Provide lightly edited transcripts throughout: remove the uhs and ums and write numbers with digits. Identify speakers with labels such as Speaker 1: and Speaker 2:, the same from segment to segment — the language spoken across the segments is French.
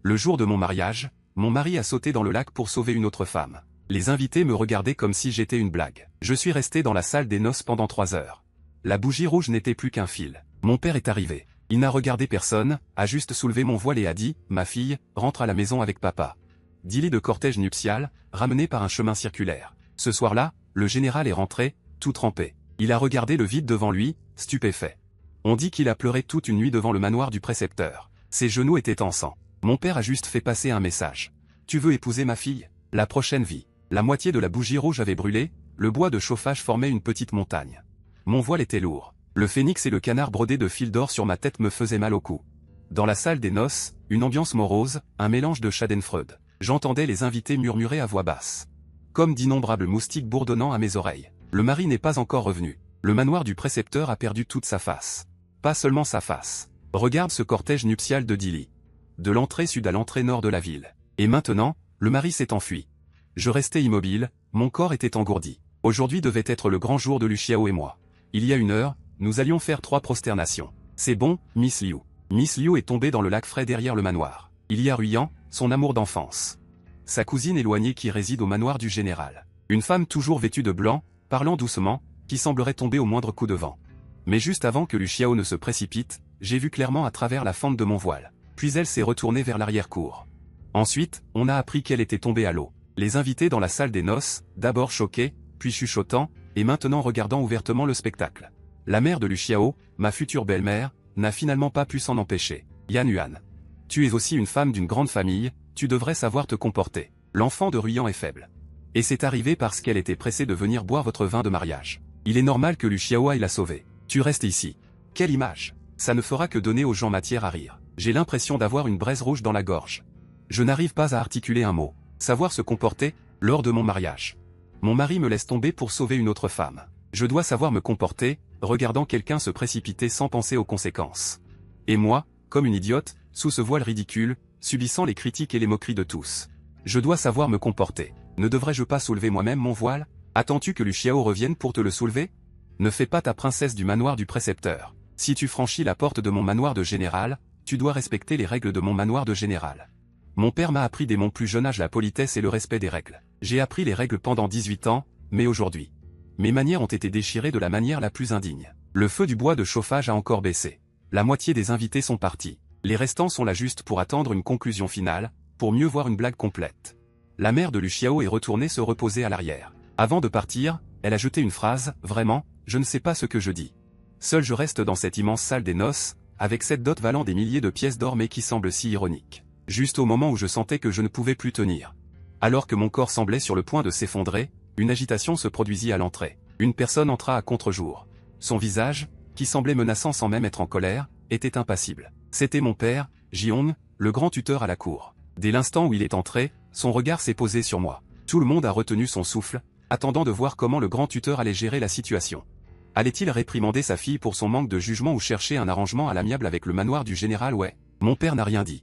Speaker 1: Le jour de mon mariage, mon mari a sauté dans le lac pour sauver une autre femme. Les invités me regardaient comme si j'étais une blague. Je suis resté dans la salle des noces pendant 3 heures. La bougie rouge n'était plus qu'un fil. Mon père est arrivé. Il n'a regardé personne, a juste soulevé mon voile et a dit « Ma fille, rentre à la maison avec papa ». Dili de cortège nuptial, ramené par un chemin circulaire. Ce soir-là, le général est rentré, tout trempé. Il a regardé le vide devant lui, stupéfait. On dit qu'il a pleuré toute une nuit devant le manoir du précepteur. Ses genoux étaient en sang. Mon père a juste fait passer un message. « Tu veux épouser ma fille ? La prochaine vie ». La moitié de la bougie rouge avait brûlé, le bois de chauffage formait une petite montagne. Mon voile était lourd. Le phénix et le canard brodé de fil d'or sur ma tête me faisaient mal au cou. Dans la salle des noces, une ambiance morose, un mélange de Schadenfreude. J'entendais les invités murmurer à voix basse. Comme d'innombrables moustiques bourdonnant à mes oreilles. Le mari n'est pas encore revenu. Le manoir du précepteur a perdu toute sa face. Pas seulement sa face. Regarde ce cortège nuptial de Dili. De l'entrée sud à l'entrée nord de la ville. Et maintenant, le mari s'est enfui. Je restais immobile, mon corps était engourdi. Aujourd'hui devait être le grand jour de Luciao et moi. Il y a 1 heure, nous allions faire 3 prosternations. C'est bon, Miss Liu. Miss Liu est tombée dans le lac frais derrière le manoir. Il y a Ruyan, son amour d'enfance. Sa cousine éloignée qui réside au manoir du général. Une femme toujours vêtue de blanc, parlant doucement, qui semblerait tomber au moindre coup de vent. Mais juste avant que Luciao ne se précipite, j'ai vu clairement à travers la fente de mon voile. Puis elle s'est retournée vers l'arrière-cour. Ensuite, on a appris qu'elle était tombée à l'eau. Les invités dans la salle des noces, d'abord choqués, puis chuchotant, et maintenant regardant ouvertement le spectacle. La mère de Luciao, ma future belle-mère, n'a finalement pas pu s'en empêcher. Yan Yuan. Tu es aussi une femme d'une grande famille, tu devrais savoir te comporter. L'enfant de Ruyan est faible. Et c'est arrivé parce qu'elle était pressée de venir boire votre vin de mariage. Il est normal que Luciao aille la sauver. Tu restes ici. Quelle image! Ça ne fera que donner aux gens matière à rire. J'ai l'impression d'avoir une braise rouge dans la gorge. Je n'arrive pas à articuler un mot. Savoir se comporter, lors de mon mariage. Mon mari me laisse tomber pour sauver une autre femme. Je dois savoir me comporter, regardant quelqu'un se précipiter sans penser aux conséquences. Et moi, comme une idiote, sous ce voile ridicule, subissant les critiques et les moqueries de tous. Je dois savoir me comporter. Ne devrais-je pas soulever moi-même mon voile? Attends-tu que Luciao revienne pour te le soulever? Ne fais pas ta princesse du manoir du précepteur. Si tu franchis la porte de mon manoir de général, tu dois respecter les règles de mon manoir de général. Mon père m'a appris dès mon plus jeune âge la politesse et le respect des règles. J'ai appris les règles pendant 18 ans, mais aujourd'hui, mes manières ont été déchirées de la manière la plus indigne. Le feu du bois de chauffage a encore baissé. La moitié des invités sont partis. Les restants sont là juste pour attendre une conclusion finale, pour mieux voir une blague complète. La mère de Luciao est retournée se reposer à l'arrière. Avant de partir, elle a jeté une phrase, « Vraiment, je ne sais pas ce que je dis. Seul je reste dans cette immense salle des noces, avec cette dot valant des milliers de pièces d'or mais qui semble si ironique. » Juste au moment où je sentais que je ne pouvais plus tenir. Alors que mon corps semblait sur le point de s'effondrer, une agitation se produisit à l'entrée. Une personne entra à contre-jour. Son visage, qui semblait menaçant sans même être en colère, était impassible. C'était mon père, Ji-hong, le grand tuteur à la cour. Dès l'instant où il est entré, son regard s'est posé sur moi. Tout le monde a retenu son souffle, attendant de voir comment le grand tuteur allait gérer la situation. Allait-il réprimander sa fille pour son manque de jugement ou chercher un arrangement à l'amiable avec le manoir du général? Ouais. Mon père n'a rien dit.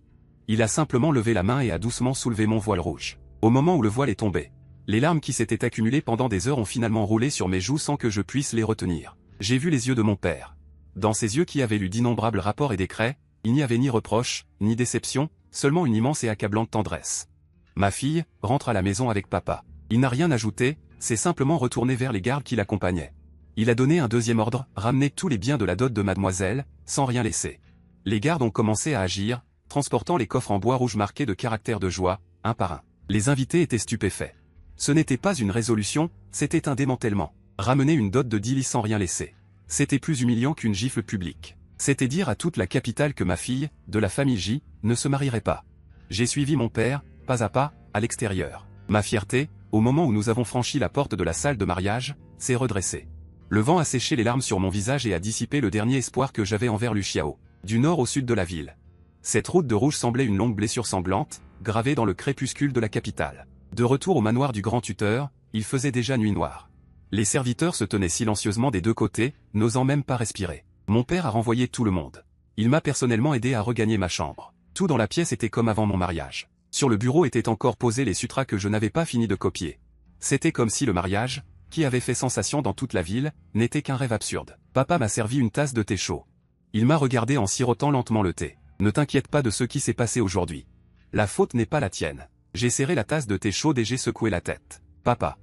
Speaker 1: Il a simplement levé la main et a doucement soulevé mon voile rouge. Au moment où le voile est tombé, les larmes qui s'étaient accumulées pendant des heures ont finalement roulé sur mes joues sans que je puisse les retenir. J'ai vu les yeux de mon père. Dans ses yeux qui avaient lu d'innombrables rapports et décrets, il n'y avait ni reproche, ni déception, seulement une immense et accablante tendresse. Ma fille, rentre à la maison avec papa. Il n'a rien ajouté, s'est simplement retourné vers les gardes qui l'accompagnaient. Il a donné un deuxième ordre, ramener tous les biens de la dot de mademoiselle, sans rien laisser. Les gardes ont commencé à agir, transportant les coffres en bois rouge marqués de caractères de joie, un par un. Les invités étaient stupéfaits. Ce n'était pas une résolution, c'était un démantèlement. Ramener une dot de Dili sans rien laisser. C'était plus humiliant qu'une gifle publique. C'était dire à toute la capitale que ma fille, de la famille J, ne se marierait pas. J'ai suivi mon père, pas à pas, à l'extérieur. Ma fierté, au moment où nous avons franchi la porte de la salle de mariage, s'est redressée. Le vent a séché les larmes sur mon visage et a dissipé le dernier espoir que j'avais envers Luciao. Du nord au sud de la ville. Cette route de rouge semblait une longue blessure sanglante, gravée dans le crépuscule de la capitale. De retour au manoir du grand tuteur, il faisait déjà nuit noire. Les serviteurs se tenaient silencieusement des deux côtés, n'osant même pas respirer. Mon père a renvoyé tout le monde. Il m'a personnellement aidé à regagner ma chambre. Tout dans la pièce était comme avant mon mariage. Sur le bureau étaient encore posés les sutras que je n'avais pas fini de copier. C'était comme si le mariage, qui avait fait sensation dans toute la ville, n'était qu'un rêve absurde. Papa m'a servi une tasse de thé chaud. Il m'a regardé en sirotant lentement le thé. Ne t'inquiète pas de ce qui s'est passé aujourd'hui. La faute n'est pas la tienne. J'ai serré la tasse de thé chaude et j'ai secoué la tête. Papa.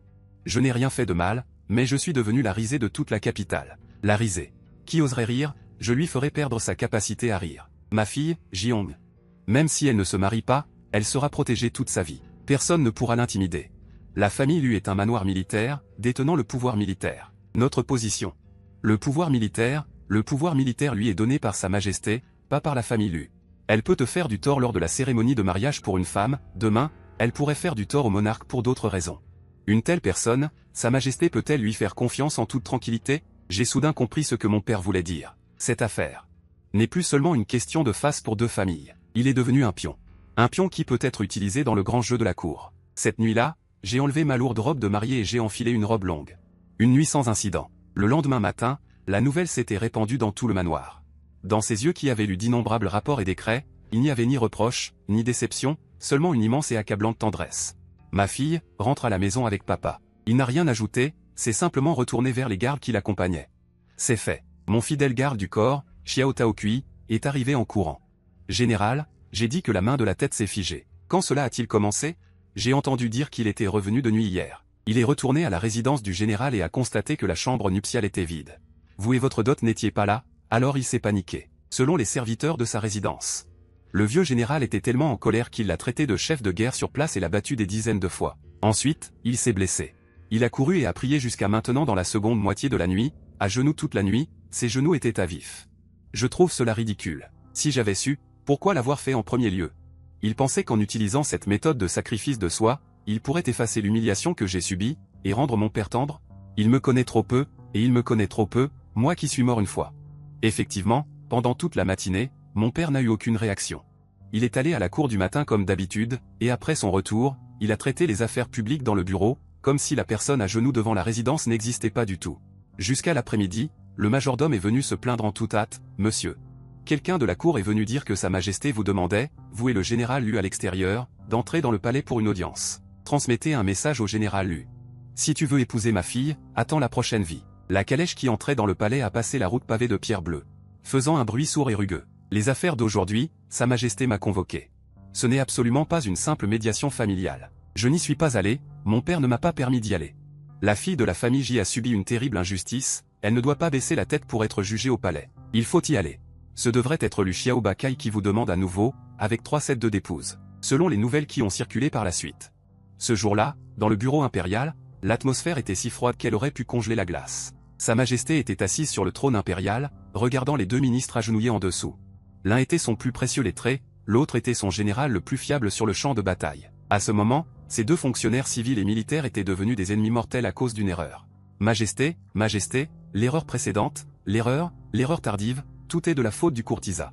Speaker 1: Je n'ai rien fait de mal, mais je suis devenu la risée de toute la capitale. La risée. Qui oserait rire, je lui ferai perdre sa capacité à rire. Ma fille, Ji-Hong. Même si elle ne se marie pas, elle sera protégée toute sa vie. Personne ne pourra l'intimider. La famille Lu est un manoir militaire, détenant le pouvoir militaire. Notre position. Le pouvoir militaire lui est donné par Sa Majesté, pas par la famille Lu. Elle peut te faire du tort lors de la cérémonie de mariage pour une femme, demain, elle pourrait faire du tort au monarque pour d'autres raisons. Une telle personne, Sa Majesté peut-elle lui faire confiance en toute tranquillité? J'ai soudain compris ce que mon père voulait dire. Cette affaire n'est plus seulement une question de face pour deux familles. Il est devenu un pion. Un pion qui peut être utilisé dans le grand jeu de la cour. Cette nuit-là, j'ai enlevé ma lourde robe de mariée et j'ai enfilé une robe longue. Une nuit sans incident. Le lendemain matin, la nouvelle s'était répandue dans tout le manoir. Dans ses yeux qui avaient lu d'innombrables rapports et décrets, il n'y avait ni reproche, ni déception, seulement une immense et accablante tendresse. Ma fille, rentre à la maison avec papa. Il n'a rien ajouté, c'est simplement retourné vers les gardes qui l'accompagnaient. C'est fait. Mon fidèle garde du corps, Xiao Taokui, est arrivé en courant. Général, j'ai dit que la main de la tête s'est figée. Quand cela a-t-il commencé? J'ai entendu dire qu'il était revenu de nuit hier. Il est retourné à la résidence du général et a constaté que la chambre nuptiale était vide. Vous et votre dot n'étiez pas là, alors il s'est paniqué. Selon les serviteurs de sa résidence. Le vieux général était tellement en colère qu'il l'a traité de chef de guerre sur place et l'a battu des dizaines de fois. Ensuite, il s'est blessé. Il a couru et a prié jusqu'à maintenant dans la seconde moitié de la nuit, à genoux toute la nuit, ses genoux étaient à vif. Je trouve cela ridicule. Si j'avais su, pourquoi l'avoir fait en premier lieu? Il pensait qu'en utilisant cette méthode de sacrifice de soi, il pourrait effacer l'humiliation que j'ai subie, et rendre mon père tendre? Il me connaît trop peu, et il me connaît trop peu, moi qui suis mort une fois. Effectivement, pendant toute la matinée, mon père n'a eu aucune réaction. Il est allé à la cour du matin comme d'habitude, et après son retour, il a traité les affaires publiques dans le bureau, comme si la personne à genoux devant la résidence n'existait pas du tout. Jusqu'à l'après-midi, le majordome est venu se plaindre en toute hâte, « Monsieur. Quelqu'un de la cour est venu dire que Sa Majesté vous demandait, vous et le général Lu à l'extérieur, d'entrer dans le palais pour une audience. Transmettez un message au général Lu. Si tu veux épouser ma fille, attends la prochaine vie. » La calèche qui entrait dans le palais a passé la route pavée de pierre bleue, faisant un bruit sourd et rugueux. Les affaires d'aujourd'hui, Sa Majesté m'a convoqué. Ce n'est absolument pas une simple médiation familiale. Je n'y suis pas allé, mon père ne m'a pas permis d'y aller. La fille de la famille J a subi une terrible injustice, elle ne doit pas baisser la tête pour être jugée au palais. Il faut y aller. Ce devrait être Lu Xiao Bakai qui vous demande à nouveau, avec 3 sets d'épouses, selon les nouvelles qui ont circulé par la suite. Ce jour-là, dans le bureau impérial, l'atmosphère était si froide qu'elle aurait pu congeler la glace. Sa Majesté était assise sur le trône impérial, regardant les deux ministres agenouillés en dessous. L'un était son plus précieux lettré, l'autre était son général le plus fiable sur le champ de bataille. À ce moment, ces deux fonctionnaires civils et militaires étaient devenus des ennemis mortels à cause d'une erreur. Majesté, Majesté, l'erreur précédente, l'erreur tardive, tout est de la faute du courtisan.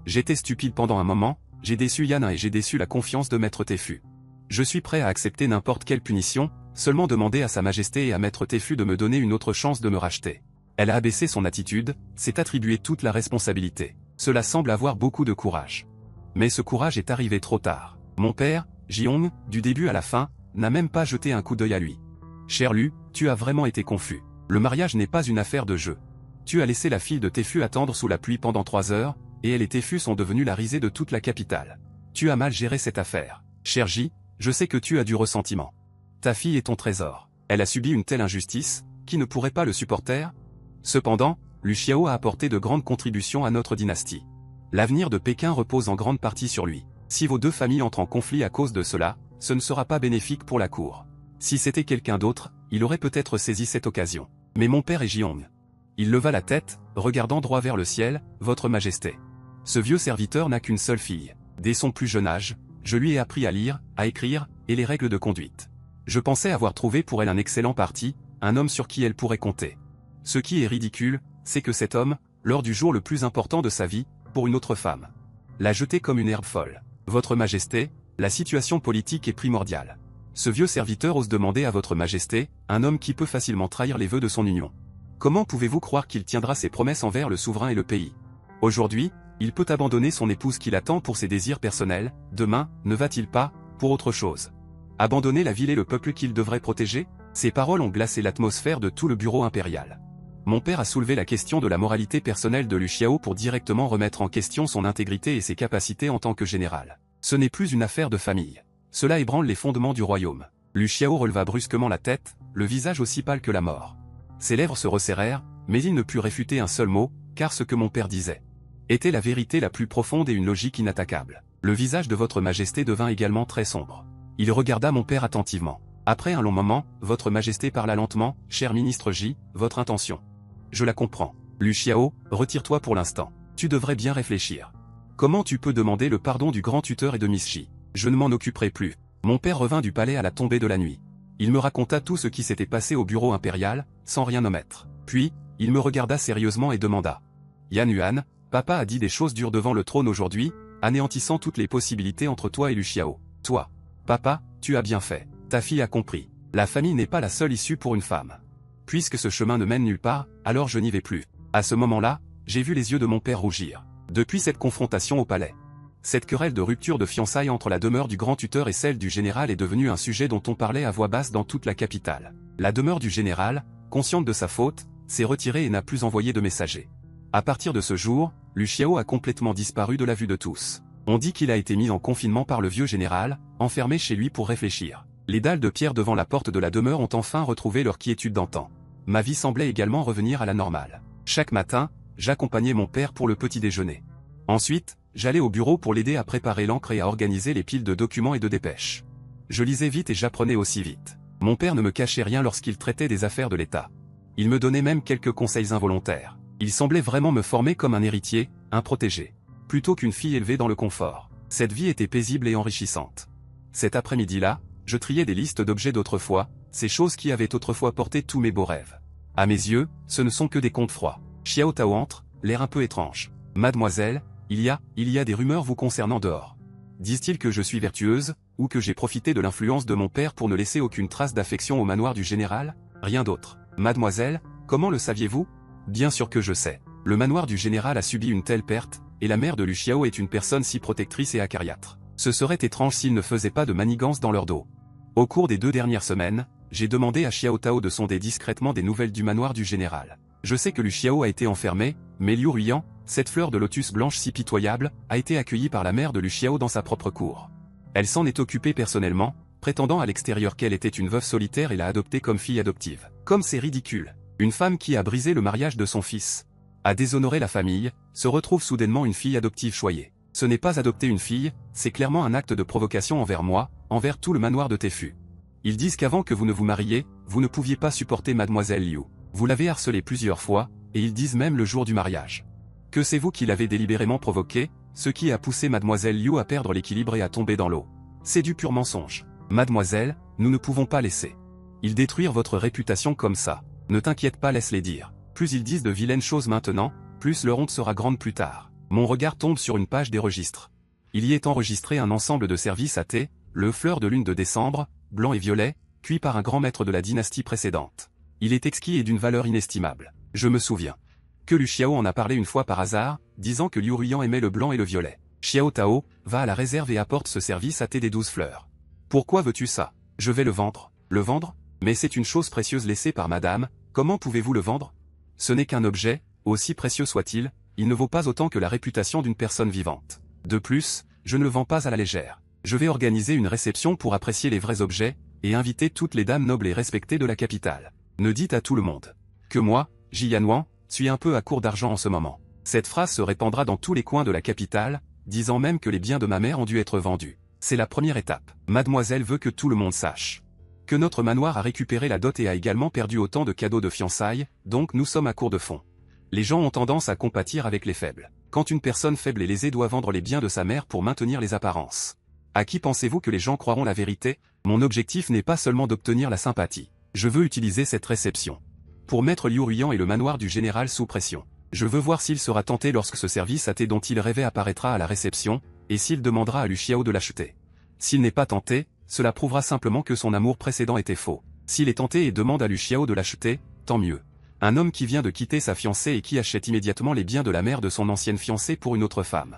Speaker 1: J'étais stupide pendant un moment, j'ai déçu Yana et j'ai déçu la confiance de Maître Teffu. Je suis prêt à accepter n'importe quelle punition, seulement demander à Sa Majesté et à Maître Teffu de me donner une autre chance de me racheter. Elle a abaissé son attitude, s'est attribué toute la responsabilité. Cela semble avoir beaucoup de courage. Mais ce courage est arrivé trop tard. Mon père, Ji-Hong, du début à la fin, n'a même pas jeté un coup d'œil à lui. Cher Lu, tu as vraiment été confus. Le mariage n'est pas une affaire de jeu. Tu as laissé la fille de Teffu attendre sous la pluie pendant 3 heures, et elle et Teffu sont devenus la risée de toute la capitale. Tu as mal géré cette affaire. Cher Ji, je sais que tu as du ressentiment. Ta fille est ton trésor. Elle a subi une telle injustice, qui ne pourrait pas le supporter? Cependant, Lu Xiao a apporté de grandes contributions à notre dynastie. L'avenir de Pékin repose en grande partie sur lui. Si vos deux familles entrent en conflit à cause de cela, ce ne sera pas bénéfique pour la cour. Si c'était quelqu'un d'autre, il aurait peut-être saisi cette occasion. Mais mon père est Ji-Hong. Il leva la tête, regardant droit vers le ciel, « Votre Majesté. Ce vieux serviteur n'a qu'une seule fille. Dès son plus jeune âge, je lui ai appris à lire, à écrire, et les règles de conduite. Je pensais avoir trouvé pour elle un excellent parti, un homme sur qui elle pourrait compter. Ce qui est ridicule, c'est que cet homme, lors du jour le plus important de sa vie, pour une autre femme, l'a jeté comme une herbe folle. Votre Majesté, la situation politique est primordiale. Ce vieux serviteur ose demander à Votre Majesté, un homme qui peut facilement trahir les vœux de son union. Comment pouvez-vous croire qu'il tiendra ses promesses envers le souverain et le pays? Aujourd'hui, il peut abandonner son épouse qui l'attend pour ses désirs personnels, demain, ne va-t-il pas, pour autre chose? Abandonner la ville et le peuple qu'il devrait protéger? Ces paroles ont glacé l'atmosphère de tout le bureau impérial. Mon père a soulevé la question de la moralité personnelle de Lu Xiao pour directement remettre en question son intégrité et ses capacités en tant que général. Ce n'est plus une affaire de famille. Cela ébranle les fondements du royaume. Lu Xiao releva brusquement la tête, le visage aussi pâle que la mort. Ses lèvres se resserrèrent, mais il ne put réfuter un seul mot, car ce que mon père disait était la vérité la plus profonde et une logique inattaquable. Le visage de votre majesté devint également très sombre. Il regarda mon père attentivement. Après un long moment, votre majesté parla lentement, cher ministre J, votre intention. Je la comprends. Lu Xiao, retire-toi pour l'instant. Tu devrais bien réfléchir. Comment tu peux demander le pardon du grand tuteur et de Miss J? Je ne m'en occuperai plus. Mon père revint du palais à la tombée de la nuit. Il me raconta tout ce qui s'était passé au bureau impérial, sans rien omettre. Puis, il me regarda sérieusement et demanda. Yan Yuan, papa a dit des choses dures devant le trône aujourd'hui, anéantissant toutes les possibilités entre toi et Lu Xiao. Toi, papa, tu as bien fait. Ta fille a compris. La famille n'est pas la seule issue pour une femme. Puisque ce chemin ne mène nulle part, alors je n'y vais plus. À ce moment-là, j'ai vu les yeux de mon père rougir. Depuis cette confrontation au palais. Cette querelle de rupture de fiançailles entre la demeure du grand tuteur et celle du général est devenue un sujet dont on parlait à voix basse dans toute la capitale. La demeure du général, consciente de sa faute, s'est retirée et n'a plus envoyé de messagers. À partir de ce jour, Lu Xiao a complètement disparu de la vue de tous. On dit qu'il a été mis en confinement par le vieux général, enfermé chez lui pour réfléchir. Les dalles de pierre devant la porte de la demeure ont enfin retrouvé leur quiétude d'antan. Ma vie semblait également revenir à la normale. Chaque matin, j'accompagnais mon père pour le petit déjeuner. Ensuite, j'allais au bureau pour l'aider à préparer l'encre et à organiser les piles de documents et de dépêches. Je lisais vite et j'apprenais aussi vite. Mon père ne me cachait rien lorsqu'il traitait des affaires de l'État. Il me donnait même quelques conseils involontaires. Il semblait vraiment me former comme un héritier, un protégé, plutôt qu'une fille élevée dans le confort. Cette vie était paisible et enrichissante. Cet après-midi-là, je triais des listes d'objets d'autrefois, ces choses qui avaient autrefois porté tous mes beaux rêves. À mes yeux, ce ne sont que des contes froids. Xiao Tao entre, l'air un peu étrange. Mademoiselle, il y a des rumeurs vous concernant dehors. Disent-ils que je suis vertueuse, ou que j'ai profité de l'influence de mon père pour ne laisser aucune trace d'affection au manoir du général? Rien d'autre. Mademoiselle, comment le saviez-vous? Bien sûr que je sais. Le manoir du général a subi une telle perte, et la mère de Lu Xiao est une personne si protectrice et acariâtre. Ce serait étrange s'ils ne faisaient pas de manigances dans leur dos. Au cours des 2 dernières semaines, j'ai demandé à Xiao Tao de sonder discrètement des nouvelles du manoir du général. Je sais que Lu Xiao a été enfermé, mais Liu Ruyan, cette fleur de lotus blanche si pitoyable, a été accueillie par la mère de Lu Xiao dans sa propre cour. Elle s'en est occupée personnellement, prétendant à l'extérieur qu'elle était une veuve solitaire et l'a adoptée comme fille adoptive. Comme c'est ridicule. Une femme qui a brisé le mariage de son fils, a déshonoré la famille, se retrouve soudainement une fille adoptive choyée. Ce n'est pas adopter une fille, c'est clairement un acte de provocation envers moi, envers tout le manoir de Tefu. Ils disent qu'avant que vous ne vous mariez, vous ne pouviez pas supporter mademoiselle Liu. Vous l'avez harcelée plusieurs fois, et ils disent même le jour du mariage que c'est vous qui l'avez délibérément provoqué, ce qui a poussé mademoiselle Liu à perdre l'équilibre et à tomber dans l'eau. C'est du pur mensonge. Mademoiselle, nous ne pouvons pas laisser ils détruire votre réputation comme ça. Ne t'inquiète pas, laisse-les dire. Plus ils disent de vilaines choses maintenant, plus leur honte sera grande plus tard. Mon regard tombe sur une page des registres. Il y est enregistré un ensemble de services à thé, le fleur de lune de décembre, blanc et violet, cuit par un grand maître de la dynastie précédente. Il est exquis et d'une valeur inestimable. Je me souviens que Lu Xiao en a parlé une fois par hasard, disant que Liu Ruyan aimait le blanc et le violet. Xiao Tao, va à la réserve et apporte ce service à thé des 12 fleurs. Pourquoi veux-tu ça? Je vais le vendre. Le vendre? Mais c'est une chose précieuse laissée par madame, comment pouvez-vous le vendre? Ce n'est qu'un objet, aussi précieux soit-il, il ne vaut pas autant que la réputation d'une personne vivante. De plus, je ne le vends pas à la légère. Je vais organiser une réception pour apprécier les vrais objets, et inviter toutes les dames nobles et respectées de la capitale. Ne dites à tout le monde que moi, Ji Yanwan, suis un peu à court d'argent en ce moment. Cette phrase se répandra dans tous les coins de la capitale, disant même que les biens de ma mère ont dû être vendus. C'est la première étape. Mademoiselle veut que tout le monde sache que notre manoir a récupéré la dot et a également perdu autant de cadeaux de fiançailles, donc nous sommes à court de fonds. Les gens ont tendance à compatir avec les faibles. Quand une personne faible et lésée doit vendre les biens de sa mère pour maintenir les apparences. À qui pensez-vous que les gens croiront la vérité? Mon objectif n'est pas seulement d'obtenir la sympathie. Je veux utiliser cette réception pour mettre Liu Ruyan et le manoir du général sous pression. Je veux voir s'il sera tenté lorsque ce service à thé dont il rêvait apparaîtra à la réception, et s'il demandera à Lu Xiao de l'acheter. S'il n'est pas tenté, cela prouvera simplement que son amour précédent était faux. S'il est tenté et demande à Lu Xiao de l'acheter, tant mieux. Un homme qui vient de quitter sa fiancée et qui achète immédiatement les biens de la mère de son ancienne fiancée pour une autre femme.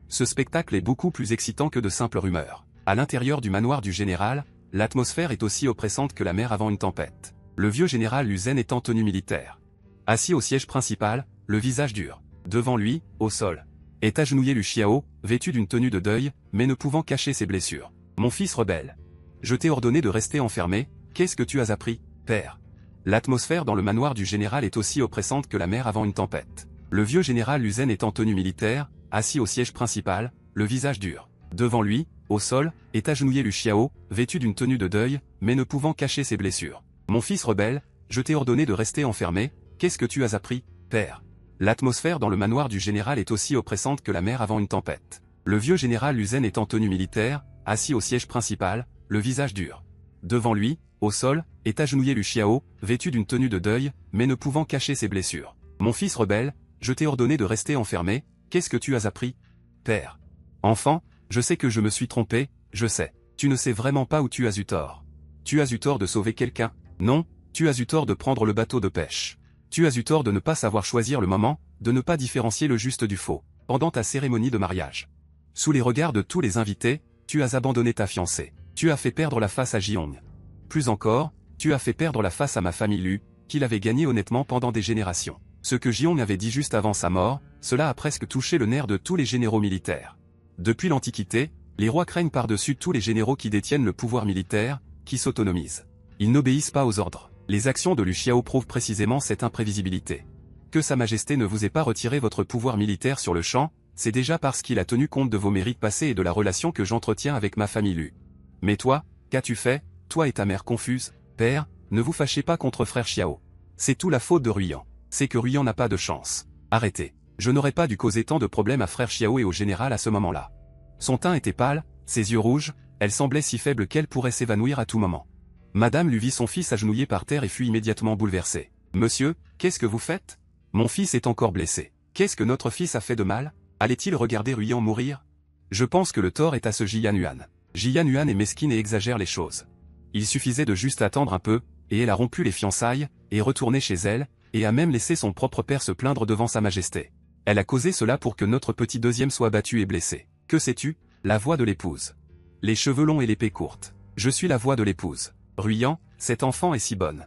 Speaker 1: Ce spectacle est beaucoup plus excitant que de simples rumeurs. À l'intérieur du manoir du général, l'atmosphère est aussi oppressante que la mer avant une tempête. Le vieux général Lu Zhen est en tenue militaire. Assis au siège principal, le visage dur. Devant lui, au sol, Est agenouillé Lu Xiao, vêtu d'une tenue de deuil, mais ne pouvant cacher ses blessures. Mon fils rebelle. Je t'ai ordonné de rester enfermé, qu'est-ce que tu as appris, père? L'atmosphère dans le manoir du général est aussi oppressante que la mer avant une tempête. Le vieux général Lu Zhen est en tenue militaire, assis au siège principal, le visage dur. Devant lui, au sol, est agenouillé Lu Xiao, vêtu d'une tenue de deuil, mais ne pouvant cacher ses blessures. Mon fils rebelle, je t'ai ordonné de rester enfermé, qu'est-ce que tu as appris, père? L'atmosphère dans le manoir du général est aussi oppressante que la mer avant une tempête. Le vieux général Lu Zhen est en tenue militaire, assis au siège principal, le visage dur. Devant lui, au sol, est agenouillé Lu Xiao, vêtu d'une tenue de deuil, mais ne pouvant cacher ses blessures. Mon fils rebelle, je t'ai ordonné de rester enfermé, qu'est-ce que tu as appris, père? Enfant, je sais que je me suis trompé, je sais. Tu ne sais vraiment pas où tu as eu tort. Tu as eu tort de sauver quelqu'un? Non, tu as eu tort de prendre le bateau de pêche. Tu as eu tort de ne pas savoir choisir le moment, de ne pas différencier le juste du faux, pendant ta cérémonie de mariage. Sous les regards de tous les invités, tu as abandonné ta fiancée. Tu as fait perdre la face à Jiong. Plus encore, tu as fait perdre la face à ma famille Lu, qu'il avait gagnée honnêtement pendant des générations. Ce que Jiong avait dit juste avant sa mort, cela a presque touché le nerf de tous les généraux militaires. Depuis l'Antiquité, les rois craignent par-dessus tous les généraux qui détiennent le pouvoir militaire, qui s'autonomisent. Ils n'obéissent pas aux ordres. Les actions de Lu Xiao prouvent précisément cette imprévisibilité. Que Sa Majesté ne vous ait pas retiré votre pouvoir militaire sur le champ, c'est déjà parce qu'il a tenu compte de vos mérites passés et de la relation que j'entretiens avec ma famille Lu. Mais toi, qu'as-tu fait, toi et ta mère confuse, père, ne vous fâchez pas contre frère Xiao. C'est tout la faute de Ruyan. C'est que Ruyan n'a pas de chance. Arrêtez. Je n'aurais pas dû causer tant de problèmes à frère Xiao et au général à ce moment-là. Son teint était pâle, ses yeux rouges, elle semblait si faible qu'elle pourrait s'évanouir à tout moment. Madame lui vit son fils agenouillé par terre et fut immédiatement bouleversée. Monsieur, qu'est-ce que vous faites? Mon fils est encore blessé. Qu'est-ce que notre fils a fait de mal? Allait-il regarder Ruyan mourir? Je pense que le tort est à ce Jiyan Yuan. Jiyan Yuan est mesquine et exagère les choses. Il suffisait de juste attendre un peu, et elle a rompu les fiançailles, et retourné chez elle, et a même laissé son propre père se plaindre devant Sa Majesté. Elle a causé cela pour que notre petit deuxième soit battu et blessé. Que sais-tu? La voix de l'épouse. Les cheveux longs et l'épée courte. Je suis la voix de l'épouse. Ruyan, cet enfant est si bonne.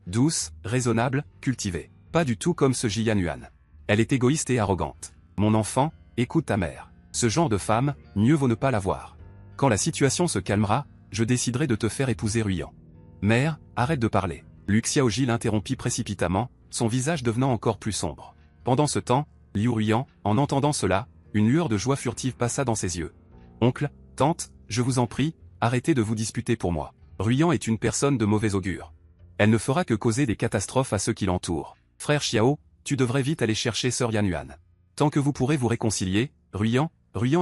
Speaker 1: Douce, raisonnable, cultivée. Pas du tout comme ce Jiyan Yuan. Elle est égoïste et arrogante. Mon enfant, écoute ta mère. Ce genre de femme, mieux vaut ne pas l'avoir. Quand la situation se calmera, je déciderai de te faire épouser Ruyan. Mère, arrête de parler. Lu Xiaoji l'interrompit précipitamment, son visage devenant encore plus sombre. Pendant ce temps, Liu Ruyan, en entendant cela, une lueur de joie furtive passa dans ses yeux. Oncle, tante, je vous en prie, arrêtez de vous disputer pour moi. Ruyan est une personne de mauvais augure. Elle ne fera que causer des catastrophes à ceux qui l'entourent. Frère Xiao, tu devrais vite aller chercher Sœur Yan Yuan. Tant que vous pourrez vous réconcilier, Ruyan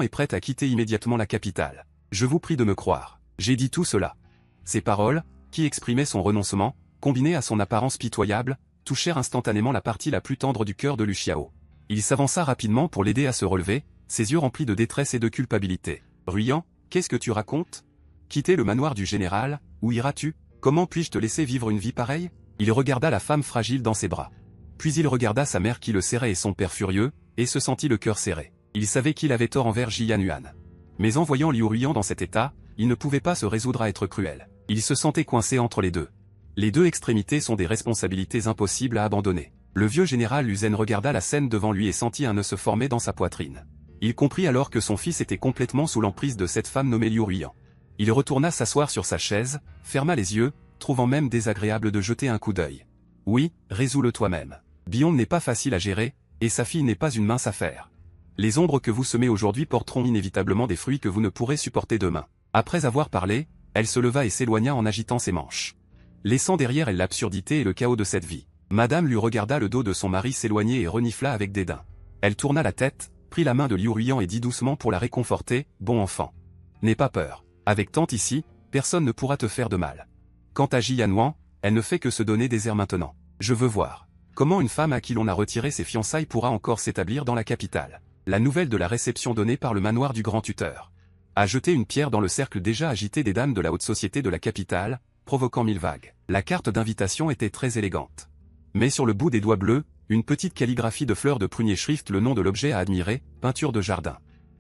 Speaker 1: est prête à quitter immédiatement la capitale. Je vous prie de me croire. J'ai dit tout cela. Ces paroles, qui exprimaient son renoncement, combinées à son apparence pitoyable, touchèrent instantanément la partie la plus tendre du cœur de Lu Xiao. Il s'avança rapidement pour l'aider à se relever, ses yeux remplis de détresse et de culpabilité. Ruyan, qu'est-ce que tu racontes? Quitter le manoir du général, où iras-tu? Comment puis-je te laisser vivre une vie pareille? Il regarda la femme fragile dans ses bras. Puis il regarda sa mère qui le serrait et son père furieux, et se sentit le cœur serré. Il savait qu'il avait tort envers Jiyan Yuan. Mais en voyant Liu Ruyan dans cet état, il ne pouvait pas se résoudre à être cruel. Il se sentait coincé entre les deux. Les deux extrémités sont des responsabilités impossibles à abandonner. Le vieux général Lu Zhen regarda la scène devant lui et sentit un nœud se former dans sa poitrine. Il comprit alors que son fils était complètement sous l'emprise de cette femme nommée Liu Ruyan. Il retourna s'asseoir sur sa chaise, ferma les yeux, trouvant même désagréable de jeter un coup d'œil. Oui, résous-le toi-même. Bion n'est pas facile à gérer, et sa fille n'est pas une mince affaire. Les ombres que vous semez aujourd'hui porteront inévitablement des fruits que vous ne pourrez supporter demain. Après avoir parlé, elle se leva et s'éloigna en agitant ses manches, laissant derrière elle l'absurdité et le chaos de cette vie. Madame lui regarda le dos de son mari s'éloigner et renifla avec dédain. Elle tourna la tête, prit la main de Liu Ruyan et dit doucement pour la réconforter, « Bon enfant. N'aie pas peur. Avec tante ici, personne ne pourra te faire de mal. Quant à Jiyan Yuan, elle ne fait que se donner des airs maintenant. Je veux voir. Comment une femme à qui l'on a retiré ses fiançailles pourra encore s'établir dans la capitale? » La nouvelle de la réception donnée par le manoir du grand tuteur a jeté une pierre dans le cercle déjà agité des dames de la haute société de la capitale, provoquant mille vagues. La carte d'invitation était très élégante. Mais sur le bout des doigts bleus, une petite calligraphie de fleurs de prunier schrift le nom de l'objet à admirer, peinture de jardin.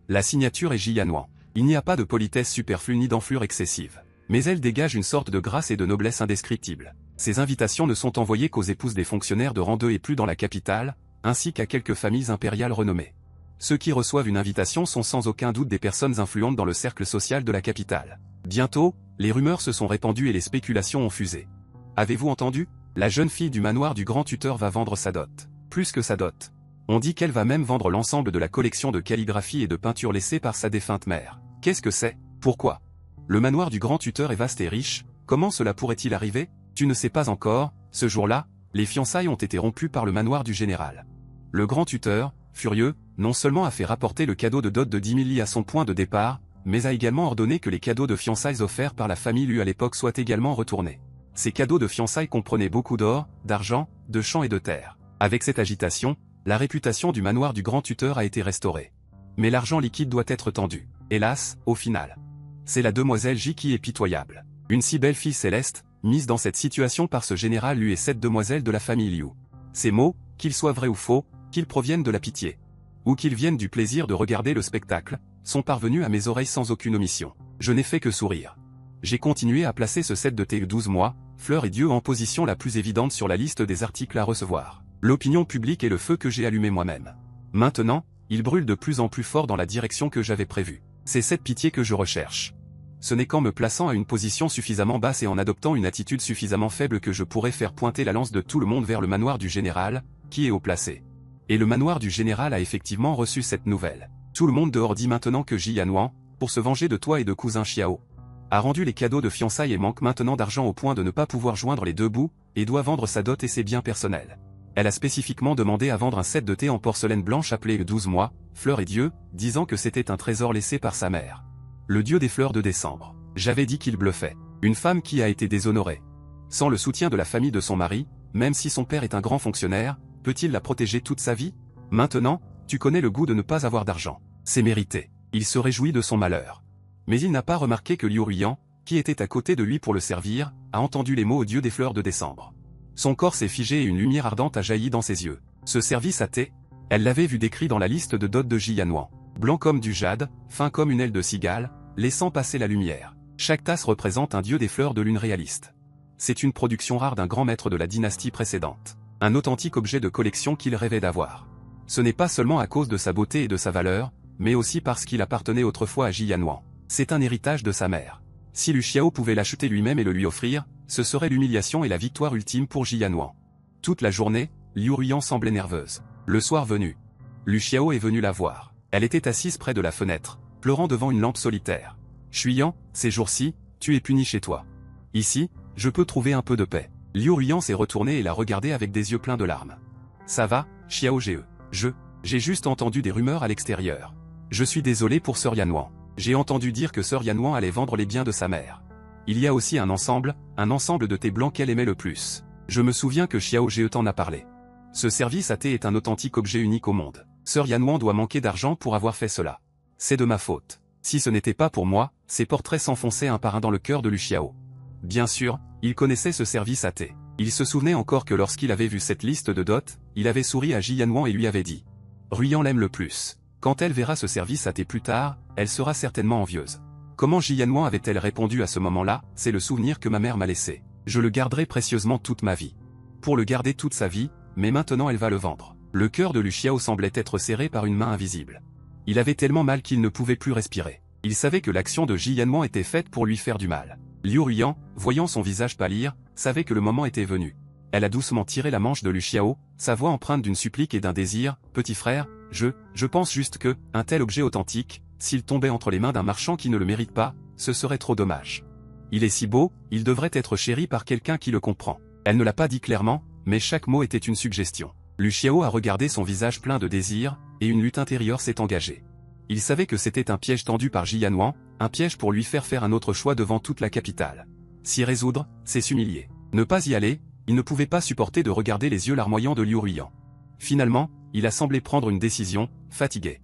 Speaker 1: La signature est Jiyan Yuan. Il n'y a pas de politesse superflue ni d'enflure excessive. Mais elle dégage une sorte de grâce et de noblesse indescriptible. Ces invitations ne sont envoyées qu'aux épouses des fonctionnaires de rang 2 et plus dans la capitale, ainsi qu'à quelques familles impériales renommées. Ceux qui reçoivent une invitation sont sans aucun doute des personnes influentes dans le cercle social de la capitale. Bientôt, les rumeurs se sont répandues et les spéculations ont fusé. Avez-vous entendu? La jeune fille du manoir du grand tuteur va vendre sa dot. Plus que sa dot. On dit qu'elle va même vendre l'ensemble de la collection de calligraphie et de peinture laissée par sa défunte mère. Qu'est-ce que c'est? Pourquoi? Le manoir du grand tuteur est vaste et riche, comment cela pourrait-il arriver? Tu ne sais pas encore, ce jour-là, les fiançailles ont été rompues par le manoir du général. Le grand tuteur, furieux, non seulement a fait rapporter le cadeau de dot de 10 000 lits à son point de départ, mais a également ordonné que les cadeaux de fiançailles offerts par la famille lui à l'époque soient également retournés. Ces cadeaux de fiançailles comprenaient beaucoup d'or, d'argent, de champs et de terres. Avec cette agitation, la réputation du manoir du grand tuteur a été restaurée. Mais l'argent liquide doit être tendu. Hélas, au final. C'est la demoiselle J qui est pitoyable. Une si belle fille céleste, mise dans cette situation par ce général lui et cette demoiselle de la famille Liu. Ces mots, qu'ils soient vrais ou faux, qu'ils proviennent de la pitié, ou qu'ils viennent du plaisir de regarder le spectacle, sont parvenus à mes oreilles sans aucune omission. Je n'ai fait que sourire. J'ai continué à placer ce set de thé 12 mois, Fleur et Dieu en position la plus évidente sur la liste des articles à recevoir. L'opinion publique est le feu que j'ai allumé moi-même. Maintenant, il brûle de plus en plus fort dans la direction que j'avais prévue. C'est cette pitié que je recherche. Ce n'est qu'en me plaçant à une position suffisamment basse et en adoptant une attitude suffisamment faible que je pourrais faire pointer la lance de tout le monde vers le manoir du général, qui est haut placé. Et le manoir du général a effectivement reçu cette nouvelle. Tout le monde dehors dit maintenant que Ji Yanwan, pour se venger de toi et de cousin Xiao, a rendu les cadeaux de fiançailles et manque maintenant d'argent au point de ne pas pouvoir joindre les deux bouts, et doit vendre sa dot et ses biens personnels. Elle a spécifiquement demandé à vendre un set de thé en porcelaine blanche appelé 12 mois, Fleur et Dieu, disant que c'était un trésor laissé par sa mère. Le dieu des fleurs de décembre. J'avais dit qu'il bluffait. Une femme qui a été déshonorée. Sans le soutien de la famille de son mari, même si son père est un grand fonctionnaire, peut-il la protéger toute sa vie? Maintenant, tu connais le goût de ne pas avoir d'argent. C'est mérité. Il se réjouit de son malheur. Mais il n'a pas remarqué que Liu Ruyan, qui était à côté de lui pour le servir, a entendu les mots au dieu des fleurs de décembre. Son corps s'est figé et une lumière ardente a jailli dans ses yeux. Ce service à thé, elle l'avait vu décrit dans la liste de dot de Ji Yanwan. Blanc comme du jade, fin comme une aile de cigale, laissant passer la lumière. Chaque tasse représente un dieu des fleurs de lune réaliste. C'est une production rare d'un grand maître de la dynastie précédente. Un authentique objet de collection qu'il rêvait d'avoir. Ce n'est pas seulement à cause de sa beauté et de sa valeur, mais aussi parce qu'il appartenait autrefois à Ji Yanwan. C'est un héritage de sa mère. Si Lu Xiao pouvait l'acheter lui-même et le lui offrir, ce serait l'humiliation et la victoire ultime pour Ji Yanwan. Toute la journée, Liu Ruyan semblait nerveuse. Le soir venu, Lu Xiao est venu la voir. Elle était assise près de la fenêtre, pleurant devant une lampe solitaire. Chuyan, ces jours-ci, tu es puni chez toi. Ici, je peux trouver un peu de paix. Liu Ruyan s'est retourné et l'a regardé avec des yeux pleins de larmes. Ça va, Xiao Ge. J'ai juste entendu des rumeurs à l'extérieur. Je suis désolé pour Sœur Yanwan. J'ai entendu dire que Sœur Yanwan allait vendre les biens de sa mère. Il y a aussi un ensemble de thé blanc qu'elle aimait le plus. Je me souviens que Xiao Ge t'en a parlé. Ce service à thé est un authentique objet unique au monde. Sœur Yanwan doit manquer d'argent pour avoir fait cela. C'est de ma faute. Si ce n'était pas pour moi, ces portraits s'enfonçaient un par un dans le cœur de Lu Xiao. Bien sûr, il connaissait ce service à thé. Il se souvenait encore que lorsqu'il avait vu cette liste de dot, il avait souri à Ji Yanwan et lui avait dit « Ruyan l'aime le plus. Quand elle verra ce service à thé plus tard, elle sera certainement envieuse. » Comment Ji Yanwan avait-elle répondu à ce moment-là? C'est le souvenir que ma mère m'a laissé. Je le garderai précieusement toute ma vie. Pour le garder toute sa vie, mais maintenant elle va le vendre. Le cœur de Lu Xiao semblait être serré par une main invisible. Il avait tellement mal qu'il ne pouvait plus respirer. Il savait que l'action de Ji Yanwan était faite pour lui faire du mal. Liu Ruyan, voyant son visage pâlir, savait que le moment était venu. Elle a doucement tiré la manche de Lu Xiao, sa voix empreinte d'une supplique et d'un désir. « Petit frère, je pense juste que, un tel objet authentique, s'il tombait entre les mains d'un marchand qui ne le mérite pas, ce serait trop dommage. Il est si beau, il devrait être chéri par quelqu'un qui le comprend. » Elle ne l'a pas dit clairement, mais chaque mot était une suggestion. Lu Xiao a regardé son visage plein de désir, et une lutte intérieure s'est engagée. Il savait que c'était un piège tendu par Ji Yanwan, un piège pour lui faire un autre choix devant toute la capitale. S'y résoudre, c'est s'humilier. Ne pas y aller, il ne pouvait pas supporter de regarder les yeux larmoyants de Liu Ruyan. Finalement, il a semblé prendre une décision, fatigué.